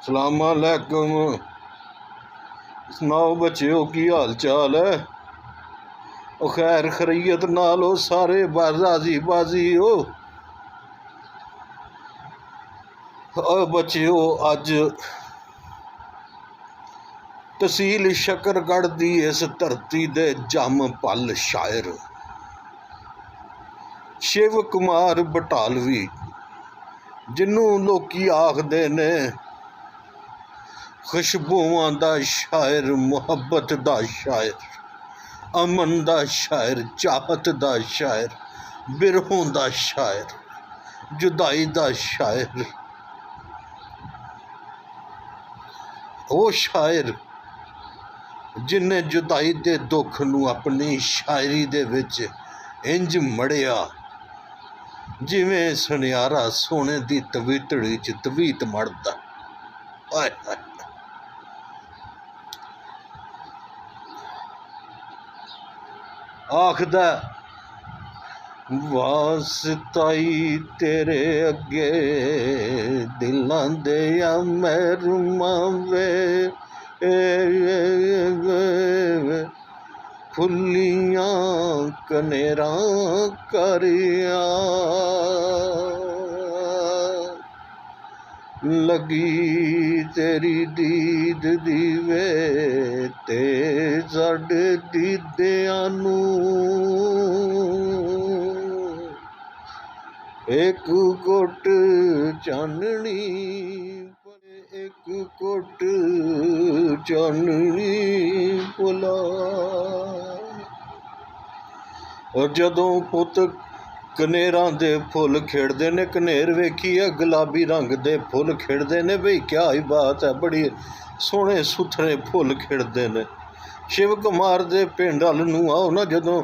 सलामकुम। सुनाओ बच्चों की हाल चाल है? ओ खैर खरीयत नाल हो सारे राजी बाजी हो? बच्चों अज तहसील शकरगढ़ दी इस धरती दे जम पल शायर शिव कुमार बटालवी, जिन्हों लोकी आखदे ने खुशबुआं दा शायर, मुहब्बत दा शायर, अमन दा शायर, चाहत दा शायर, बिरहों दा शायर, जुदाई दा शायर, वो शायर जिन्हें जुदाई दे दुख नूं अपनी शायरी दे विच इंज मड़िया जिवें सुनियारा सोने दी तवीतड़ी च तवीत मड़दा। हाय हाय आखदा वास्ताई तेरे अगे दिलां दे या महरुमा वे फुल्लियां कनेरा करिया लगी तेरी दीद दीवे ते साडे दीदियां नूं एक घुट चाननी एक घुट चाननी पुला। और जदों पुत कनेरां दे फुल खिड़दे ने, कनेर वेखिए गुलाबी रंग दे फुल खिड़दे ने, बई क्या ही बात है, बड़ी सोहने सुथरे फुल खिड़दे ने। शिव कुमार दे पिंड हल नूं आओ ना, जदों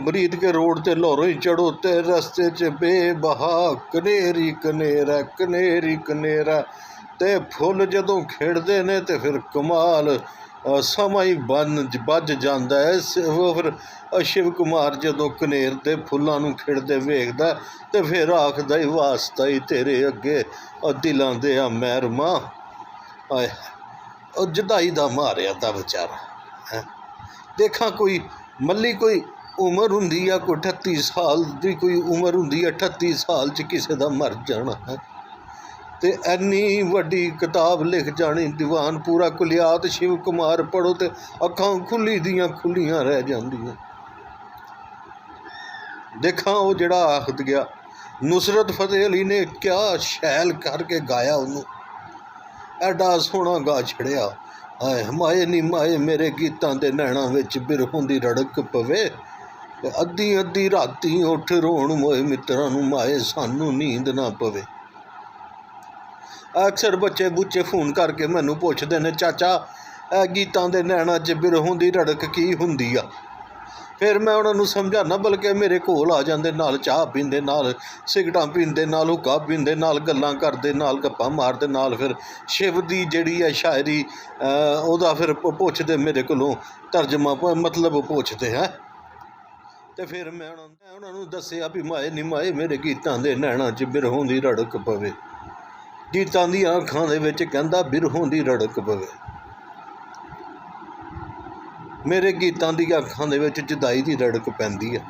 बरीद के रोड ते लाहौरों ही चढ़ो ते रस्ते च बेबहा कनेरी कनेरा कनेरी कनेरा ते फुल जदों खिड़दे ने ते फिर कमाल समा ही बज जाता है। वो फिर शिव कुमार जदों कनेर दे फुल्लां नूं खिड़दे वेखदा ते फिर आखदा ही वास्ता ही तेरे अगे दिलां दे आ महरुमा। आए जुदाई दा मारिया दा बेचारा है। देखा कोई मल्ली कोई उम्र हुंदी है, कोई 38 साल की कोई उम्र हुंदी है, 38 साल च किसी दा मर जाना है ते इन्नी वड्डी किताब लिख जानी, दीवान पूरा कुलियात शिव कुमार पढ़ो तो अखां खुली दियां खुलियां रह जांदियां। देखा वो जड़ा आखद गया नुसरत फतेह अली ने क्या शैल करके गाया, उन्होंने एडा सोहना गा छड़िया। आए माए नी माए मेरे गीतां दे नैणां विच बिरहों दी रड़क पवे, अद्धी अद्धी राती उठ रोण मोए मित्रां नूं माए सानू नींद ना पवे। अक्सर बच्चे बुच्चे फोन करके मैनू पुछदे ने चाचा गीतां दे नैणां च बिरहों दी रड़क की हुंदी आ? फिर मैं उन्होंने समझाना, बल्कि मेरे कोल आ जाते, नाल चाह पींदे, नाल सिगरटां पींदे, नाल हुक्का पींदे, नाल गल्लां करदे, नाल गप्पां मारदे, नाल फिर शिव दी जिहड़ी है शायरी ओहदा फिर पुछदे मेरे कोलों तर्जमा मतलब पुछदे हैं। तो फिर मैं उन्होंने दस्सिया भी माए नी माए मेरे गीतां दे नैणां च बिरहों दी रड़क पवे, गीतां दी अखां दे विच कहंदा बिरहों दी रड़क पवे, मेरे गीतां दी अखां दे विच जुदाई दी रड़क पैंदी है।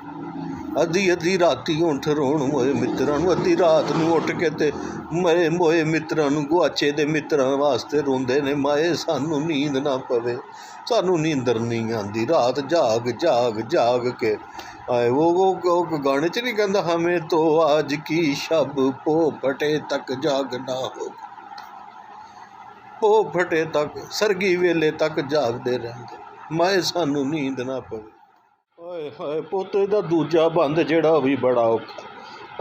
अद्धी अद्धी राती उठ रोण मोए मित्रां नूं, अद्धी रात नूं उठ के ते मरे मोए मित्रां नूं, गुआचे दे मित्रां वास्ते रोंदे ने माए सानू नींद ना पवे, सानू नींदर नहीं आंदी, रात जाग जाग जाग के। आए वो गाने च नहीं कहंदा हमें तो आज की शब पो फटे तक जागना हो, पो फटे तक सरगी वेले तक जागदे रहिंदे, माए सानू नींद ना पवे। हाय हाय पोते दा दूजा बंद जिहड़ा भी बड़ा औखा,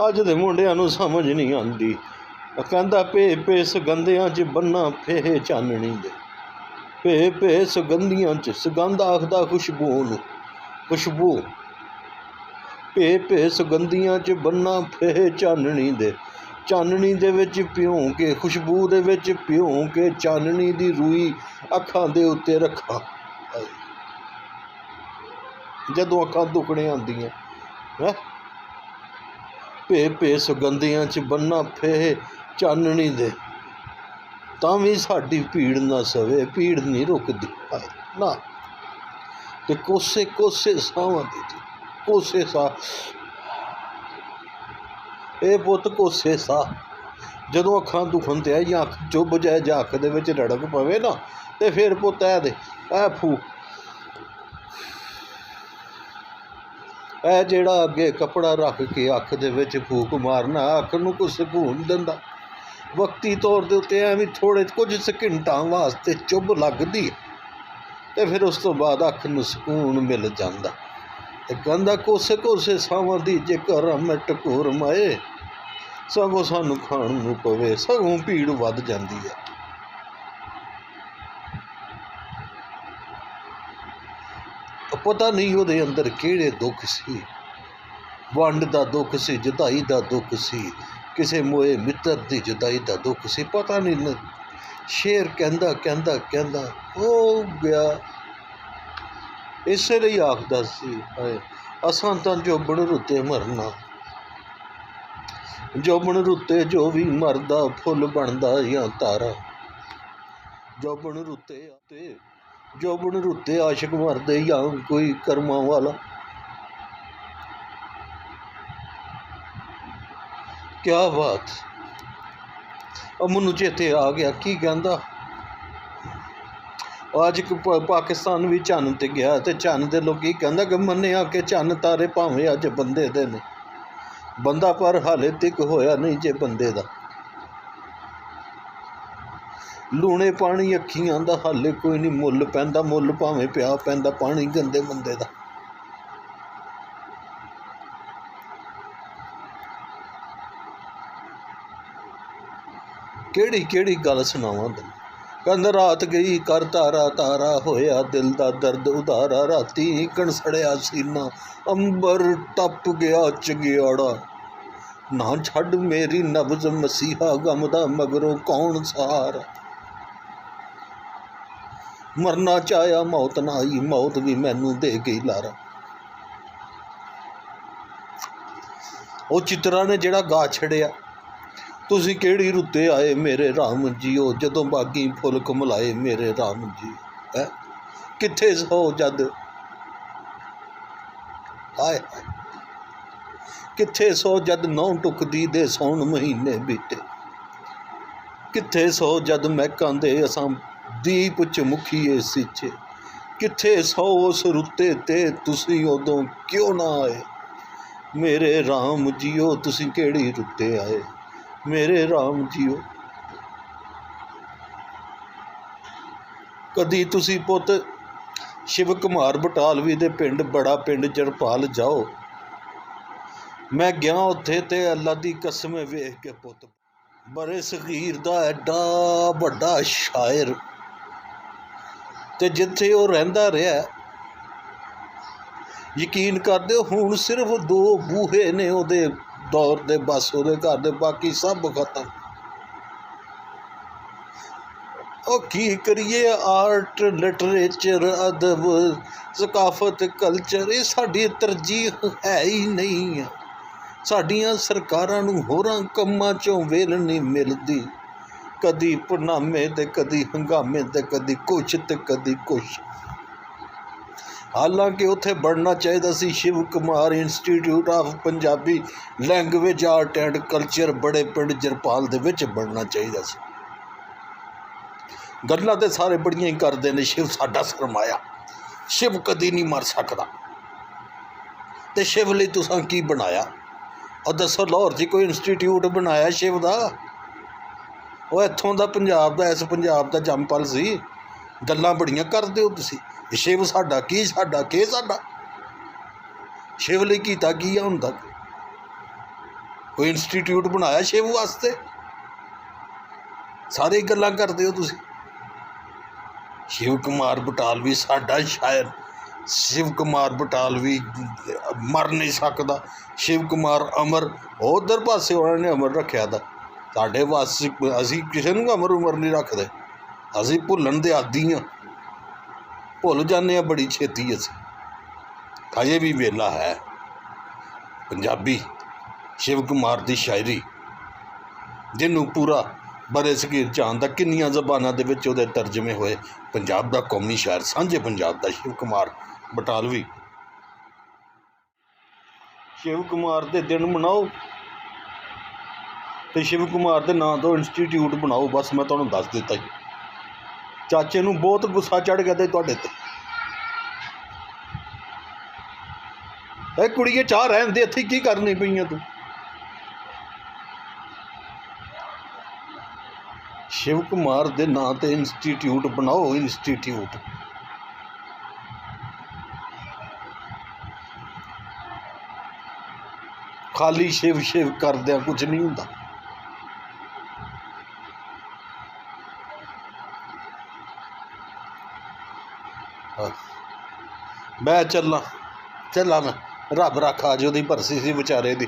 अज दे मुंडियां नूं समझ नहीं आंदी। कहंदा पे पे सुगंधियां च बन्ना फेह चाननी दे, पे पे सुगंधियां च, सुगंध आखदा खुशबू नूं, खुशबू, पे पे सुगंधियां च बन्ना फेह चाननी दे, चाननी दे विच पियों के, खुशबू दे विच पियों के, चाननी दी रूई अखां दे उत्ते रखा। जदों अखां दुखने आंदियां है, पे पे सुगंधियां च बन्ना फेह ਚਾਨਣੀ ਦੇ ਤਾਂ ਵੀ ਸਾਡੀ ਪੀੜ ਨਾ ਸਵੇ, ਪੀੜ ਨਹੀਂ ਰੁਕਦੀ ਹਾਏ ਨਾ। ਤੇ ਕੋਸੇ ਕੋਸੇ ਸਾਹਾਂ ਦੀ ਕੋਸੇ ਸਾਹ, ਇਹ ਪੁੱਤ ਕੋਸੇ ਸਾਹ ਜਦੋਂ ਅੱਖਾਂ ਦੁਖਣ ਤੇ ਆ ਜਾਂ ਅੱਖ ਚੁੱਭ ਜਾਏ ਜਾਂ ਅੱਖ ਦੇ ਵਿੱਚ ਰੜਕ ਪਵੇ ਨਾ, ਤੇ ਫਿਰ ਪੁੱਤ ਇਹ ਫੂਕ, ਇਹ ਜਿਹੜਾ ਅੱਗੇ ਕੱਪੜਾ ਰੱਖ ਕੇ ਅੱਖ ਦੇ ਵਿੱਚ ਫੂਕ ਮਾਰਨਾ ਅੱਖ ਨੂੰ ਕੁਝ ਸਕੂਨ ਦਿੰਦਾ। ਵਕਤੀ ਤੌਰ ਦੇ ਉੱਤੇ ਐਵੇਂ ਥੋੜ੍ਹੇ ਕੁਝ ਸਕਿੰਟਾਂ ਵਾਸਤੇ ਚੁੱਭ ਲੱਗਦੀ ਅਤੇ ਫਿਰ ਉਸ ਤੋਂ ਬਾਅਦ ਅੱਖ ਨੂੰ ਸਕੂਨ ਮਿਲ ਜਾਂਦਾ। ਅਤੇ ਕਹਿੰਦਾ ਕੋਸੇ ਕੋਸੇ ਸਾਵਾਂ ਦੀ ਜੇ ਘਰਾਂ ਮੈਂ ਟਕੋਰ ਮਾਏ, ਸਗੋਂ ਸਾਨੂੰ ਖਾਣ ਨੂੰ ਪਵੇ, ਸਗੋਂ ਭੀੜ ਵੱਧ ਜਾਂਦੀ ਹੈ। ਪਤਾ ਨਹੀਂ ਉਹਦੇ ਅੰਦਰ ਕਿਹੜੇ ਦੁੱਖ ਸੀ, ਵੰਡ ਦਾ ਦੁੱਖ ਸੀ, ਜੁਦਾਈ ਦਾ ਦੁੱਖ ਸੀ, ਕਿਸੇ ਮੋਏ ਮਿੱਤਰ ਦੀ ਜੁਦਾਈ ਦਾ ਦੁੱਖ ਸੀ, ਪਤਾ ਨਹੀਂ। ਸ਼ੇਰ ਕਹਿੰਦਾ ਕਹਿੰਦਾ ਕਹਿੰਦਾ ਹੋ ਗਿਆ। ਇਸੇ ਲਈ ਆਖਦਾ ਸੀ ਹਾਏ ਅਸਾਂ ਤਾਂ ਜੋਬਣ ਰੁੱਤੇ ਮਰਨਾ, ਜੋਬਣ ਰੁੱਤੇ ਜੋ ਵੀ ਮਰਦਾ ਫੁੱਲ ਬਣਦਾ ਜਾਂ ਤਾਰਾ। ਜੋਬਣ ਰੁੱਤੇ ਆਸ਼ਿਕ ਮਰਦੇ ਜਾਂ ਕੋਈ ਕਰਮਾਂ ਵਾਲਾ। ਕਿਆ ਬਾਤ। ਮੈਨੂੰ ਚੇਤੇ ਆ ਗਿਆ ਕੀ ਕਹਿੰਦਾ। ਅੱਜ ਪਾਕਿਸਤਾਨ ਵੀ ਚੰਨ 'ਤੇ ਗਿਆ ਅਤੇ ਚੰਨ ਦੇ ਲੋਕ ਕਹਿੰਦਾ ਕਿ ਮੰਨਿਆ ਕਿ ਚੰਨ ਤਾਰੇ ਭਾਵੇਂ ਅੱਜ ਬੰਦੇ ਦੇ ਨੇ, ਬੰਦਾ ਪਰ ਹਾਲੇ ਤੱਕ ਹੋਇਆ ਨਹੀਂ ਜੇ ਬੰਦੇ ਦਾ। ਲੂਣੇ ਪਾਣੀ ਅੱਖੀਆਂ ਦਾ ਹਾਲੇ ਕੋਈ ਨਹੀਂ ਮੁੱਲ ਪੈਂਦਾ, ਮੁੱਲ ਭਾਵੇਂ ਪਿਆ ਪੈਂਦਾ ਪਾਣੀ ਗੰਦੇ ਬੰਦੇ ਦਾ। ਕਿਹੜੀ ਕਿਹੜੀ ਗੱਲ ਸੁਣਾਵਾਂ ਤੈਨੂੰ। ਕਹਿੰਦਾ ਰਾਤ ਗਈ ਕਰ ਤਾਰਾ ਤਾਰਾ, ਹੋਇਆ ਦਿਲ ਦਾ ਦਰਦ ਉਧਾਰਾ, ਰਾਤੀ ਕਣਸੜਿਆ ਸੀਨਾ, ਅੰਬਰ ਟੱਪ ਗਿਆ ਚੰਗਿਆੜਾ। ਨਾ ਛੱਡ ਮੇਰੀ ਨਬਜ਼ ਮਸੀਹਾ, ਗਮ ਦਾ ਮਗਰੋਂ ਕੌਣ ਸਹਾਰਾ। ਮਰਨਾ ਚਾਹਿਆ ਮੌਤ ਨਾ ਆਈ, ਮੌਤ ਵੀ ਮੈਨੂੰ ਦੇ ਗਈ ਲਾਰਾ। ਉਹ ਚਿੱਤਰਾਂ ਨੇ ਜਿਹੜਾ ਗਾ ਛੜਿਆ, ਤੁਸੀਂ ਕਿਹੜੀ ਰੁੱਤੇ ਆਏ ਮੇਰੇ ਰਾਮ ਜੀਓ, ਜਦੋਂ ਬਾਗੀ ਫੁੱਲ ਕਮਲਾਏ ਮੇਰੇ ਰਾਮ ਜੀ। ਹੈ ਕਿੱਥੇ ਸੋ ਜਦ, ਹਾਏ ਹਾਏ ਕਿੱਥੇ ਸੋ ਜਦ ਨੌ ਟੁਕਦੀ ਦੇ ਸੌਣ ਮਹੀਨੇ ਬੀਤੇ, ਕਿੱਥੇ ਸੋ ਜਦ ਮਹਿਕਾਂ ਦੇ ਅਸਾਂ ਦੀਪ ਚਮੁਖੀਏ ਸਿੱਚੇ, ਕਿੱਥੇ ਸੋ ਉਸ ਰੁੱਤੇ ਤੇ ਤੁਸੀਂ ਉਦੋਂ ਕਿਉਂ ਨਾ ਆਏ ਮੇਰੇ ਰਾਮ ਜੀਓ, ਤੁਸੀਂ ਕਿਹੜੀ ਰੁੱਤੇ ਆਏ ਮੇਰੇ ਰਾਮ ਜੀਓ। ਕਦੀ ਤੁਸੀਂ ਪੁੱਤ ਸ਼ਿਵ ਕੁਮਾਰ ਬਟਾਲਵੀ ਦੇ ਪਿੰਡ ਬੜਾ ਪਿੰਡ ਜਰਪਾਲ ਜਾਓ। ਮੈਂ ਗਿਆ ਉੱਥੇ ਤੇ ਅੱਲਾ ਦੀ ਕਸਮ ਵੇਖ ਕੇ ਪੁੱਤ, ਬਰੇ ਸਗੀਰ ਦਾ ਐਡਾ ਵੱਡਾ ਸ਼ਾਇਰ, ਤੇ ਜਿੱਥੇ ਉਹ ਰਹਿੰਦਾ ਰਿਹਾ ਯਕੀਨ ਕਰਦੇ ਹੁਣ ਸਿਰਫ 2 ਬੂਹੇ ਨੇ ਉਹਦੇ ਦੌਰ ਦੇ, ਬਸ ਉਹਦੇ ਘਰ ਦੇ, ਬਾਕੀ ਸਭ ਖਤਮ। ਉਹ ਕੀ ਕਰੀਏ, ਆਰਟ ਲਿਟਰੇਚਰ ਅਦਬ ਸਕਾਫਤ ਕਲਚਰ ਇਹ ਸਾਡੀ ਤਰਜੀਹ ਹੈ ਹੀ ਨਹੀਂ ਹੈ। ਸਾਡੀਆਂ ਸਰਕਾਰਾਂ ਨੂੰ ਹੋਰਾਂ ਕੰਮਾਂ 'ਚੋਂ ਵੇਲ ਨਹੀਂ ਮਿਲਦੀ, ਕਦੀ ਪਨਾਮੇ ਤੇ ਕਦੀ ਹੰਗਾਮੇ ਤੇ ਕਦੀ ਕੁਛ ਤੇ ਕਦੀ ਕੁਛ। ਹਾਲਾਂਕਿ ਉੱਥੇ ਬਣਨਾ ਚਾਹੀਦਾ ਸੀ Shiv Kumar institute of Punjabi language art and culture, ਬੜੇ ਪਿੰਡ ਜਰਪਾਲ ਦੇ ਵਿੱਚ ਬਣਨਾ ਚਾਹੀਦਾ ਸੀ। ਗੱਲਾਂ ਤੇ ਸਾਰੇ ਬੜੀਆਂ ਹੀ ਕਰਦੇ ਨੇ, ਸ਼ਿਵ ਸਾਡਾ ਸਰਮਾਇਆ, ਸ਼ਿਵ ਕਦੀ ਨਹੀਂ ਮਰ ਸਕਦਾ। ਤੇ ਸ਼ਿਵ ਲਈ ਤੁਸੀਂ ਕੀ ਬਣਾਇਆ? ਉਹ ਦੱਸੋ, ਲਾਹੌਰ 'ਚ ਕੋਈ ਇੰਸਟੀਟਿਊਟ ਬਣਾਇਆ ਸ਼ਿਵ ਦਾ? ਉਹ ਇੱਥੋਂ ਦਾ ਪੰਜਾਬ ਦਾ, ਇਸ ਪੰਜਾਬ ਦਾ ਜੰਮਪਲ ਸੀ। ਗੱਲਾਂ ਬੜੀਆਂ ਕਰਦੇ ਹੋ ਤੁਸੀਂ, ਸ਼ਿਵ ਸਾਡਾ ਕੀ, ਸਾਡਾ ਕੀ, ਸਾਡਾ ਸ਼ਿਵ ਲਈ ਕੀਤਾ ਕੀ ਆ ਹੁਣ ਤੱਕ? ਕੋਈ ਇੰਸਟੀਟਿਊਟ ਬਣਾਇਆ ਸ਼ਿਵ ਵਾਸਤੇ? ਸਾਰੇ ਗੱਲਾਂ ਕਰਦੇ ਹੋ ਤੁਸੀਂ। ਸ਼ਿਵ ਕੁਮਾਰ ਬਟਾਲਵੀ ਸਾਡਾ ਸ਼ਾਇਰ, ਸ਼ਿਵ ਕੁਮਾਰ ਬਟਾਲਵੀ ਮਰ ਨਹੀਂ ਸਕਦਾ, ਸ਼ਿਵ ਕੁਮਾਰ ਅਮਰ, ਉੱਧਰ ਪਾਸੇ ਉਹਨਾਂ ਨੇ ਅਮਰ ਰੱਖਿਆ ਦਾ। ਸਾਡੇ ਵਾਸਤੇ ਅਸੀਂ ਕਿਸੇ ਨੂੰ ਅਮਰ ਉਮਰ ਨਹੀਂ ਰੱਖਦੇ, ਅਸੀਂ ਭੁੱਲਣ ਦੇ ਆਦੀ ਹਾਂ, ਭੁੱਲ ਜਾਂਦੇ ਹਾਂ ਬੜੀ ਛੇਤੀ ਅਸੀਂ। ਅਜੇ ਵੀ ਵੇਲਾ ਹੈ ਪੰਜਾਬੀ ਸ਼ਿਵ ਕੁਮਾਰ ਦੀ ਸ਼ਾਇਰੀ ਜਿਹਨੂੰ ਪੂਰਾ ਬਰੇ ਸਗੀਰ ਜਾਣਦਾ, ਕਿੰਨੀਆਂ ਜ਼ਬਾਨਾਂ ਦੇ ਵਿੱਚ ਉਹਦੇ ਤਰਜਮੇ ਹੋਏ। ਪੰਜਾਬ ਦਾ ਕੌਮੀ ਸ਼ਾਇਰ, ਸਾਂਝੇ ਪੰਜਾਬ ਦਾ ਸ਼ਿਵ ਕੁਮਾਰ ਬਟਾਲਵੀ। ਸ਼ਿਵ ਕੁਮਾਰ ਦੇ ਦਿਨ ਮਨਾਓ ਅਤੇ ਸ਼ਿਵ ਕੁਮਾਰ ਦੇ ਨਾਂ ਤੋਂ ਇੰਸਟੀਟਿਊਟ ਬਣਾਓ। ਬਸ ਮੈਂ ਤੁਹਾਨੂੰ ਦੱਸ ਦਿੱਤਾ ਜੀ। ਚਾਚੇ ਨੂੰ ਬਹੁਤ ਗੁੱਸਾ ਚੜ੍ਹ ਗਿਆ ਤੇ ਤੁਹਾਡੇ 'ਤੇ। ਇਹ ਕੁੜੀਏ ਚਾਹ ਰਹਿਣ ਦੇ, ਇੱਥੇ ਕੀ ਕਰਨੀ ਪਈਆਂ ਤੂੰ? ਸ਼ਿਵ ਕੁਮਾਰ ਦੇ ਨਾਂ 'ਤੇ ਇੰਸਟੀਟਿਊਟ ਬਣਾਓ, ਇੰਸਟੀਟਿਊਟ। ਖਾਲੀ ਸ਼ਿਵ ਸ਼ਿਵ ਕਰਦਿਆਂ ਕੁਝ ਨਹੀਂ ਹੁੰਦਾ। ਮੈਂ ਚੱਲਾਂ ਮੈਂ, ਰੱਬ ਰੱਖਾ ਅੱਜ ਉਹਦੀ ਬਰਸੀ ਸੀ ਵਿਚਾਰੇ ਦੀ।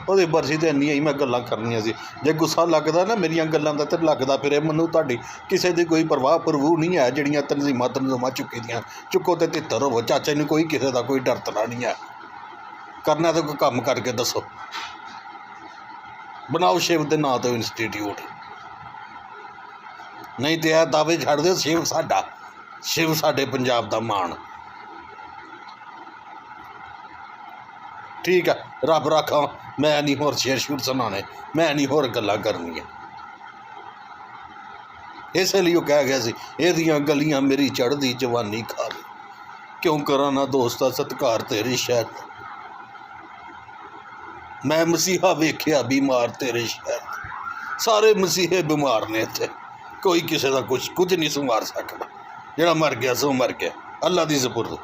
ਉਹਦੀ ਬਰਸੀ 'ਤੇ ਇੰਨੀਆਂ ਹੀ ਮੈਂ ਗੱਲਾਂ ਕਰਨੀਆਂ ਸੀ। ਜੇ ਗੁੱਸਾ ਲੱਗਦਾ ਨਾ ਮੇਰੀਆਂ ਗੱਲਾਂ ਦਾ, ਤਾਂ ਲੱਗਦਾ ਫਿਰੇ ਮੈਨੂੰ ਤੁਹਾਡੀ ਕਿਸੇ ਦੀ ਕੋਈ ਪਰਵਾਹ ਪਰਵੂ ਨਹੀਂ ਹੈ। ਜਿਹੜੀਆਂ ਤਨਜ਼ੀਮਾਂ ਚੁੱਕੀ ਦੀਆਂ, ਚੁੱਕੋ ਅਤੇ ਤਿੱਤਰ ਹੋਵੋ। ਚਾਚੇ ਨੂੰ ਕੋਈ ਕਿਸੇ ਦਾ ਕੋਈ ਡਰ ਤਰਾ ਨਹੀਂ ਹੈ। ਕਰਨਾ ਤਾਂ ਕੋਈ ਕੰਮ ਕਰਕੇ ਦੱਸੋ। ਬਣਾਓ ਸ਼ਿਵ ਦੇ ਨਾਂ ਤੋਂ ਇੰਸਟੀਟਿਊਟ, ਨਹੀਂ ਤਾਂ ਇਹ ਦਾਅਵੇ ਛੱਡ ਦਿਓ ਸ਼ਿਵ ਸਾਡਾ, ਸ਼ਿਵ ਸਾਡੇ ਪੰਜਾਬ ਦਾ ਮਾਣ। ਠੀਕ ਹੈ, ਰੱਬ ਰਾਖਾ। ਮੈਂ ਨਹੀਂ ਹੋਰ ਸ਼ੇਰ ਸ਼ੂਰ ਸੁਣਾਉਣੇ, ਮੈਂ ਨਹੀਂ ਹੋਰ ਗੱਲਾਂ ਕਰਨੀਆਂ। ਇਸੇ ਲਈ ਉਹ ਕਹਿ ਗਿਆ ਸੀ, ਇਹਦੀਆਂ ਗਲੀਆਂ ਮੇਰੀ ਚੜ੍ਹਦੀ ਜਵਾਨੀ ਖਾ ਲਈ। ਕਿਉਂ ਕਰਾਂ ਨਾ ਦੋਸਤਾ ਸਤਿਕਾਰ ਤੇਰੇ ਸ਼ਹਿਰ ਦਾ, ਮੈਂ ਮਸੀਹਾ ਵੇਖਿਆ ਬਿਮਾਰ ਤੇਰੇ ਸ਼ਹਿਰ ਦਾ। ਸਾਰੇ ਮਸੀਹੇ ਬਿਮਾਰ ਨੇ ਇੱਥੇ, ਕੋਈ ਕਿਸੇ ਦਾ ਕੁਝ ਨਹੀਂ ਸੰਵਾਰ ਸਕਦਾ। ਜਿਹੜਾ ਮਰ ਗਿਆ ਸੋ ਮਰ ਗਿਆ, ਅੱਲਾ ਦੀ ਸਪੁਰਦ।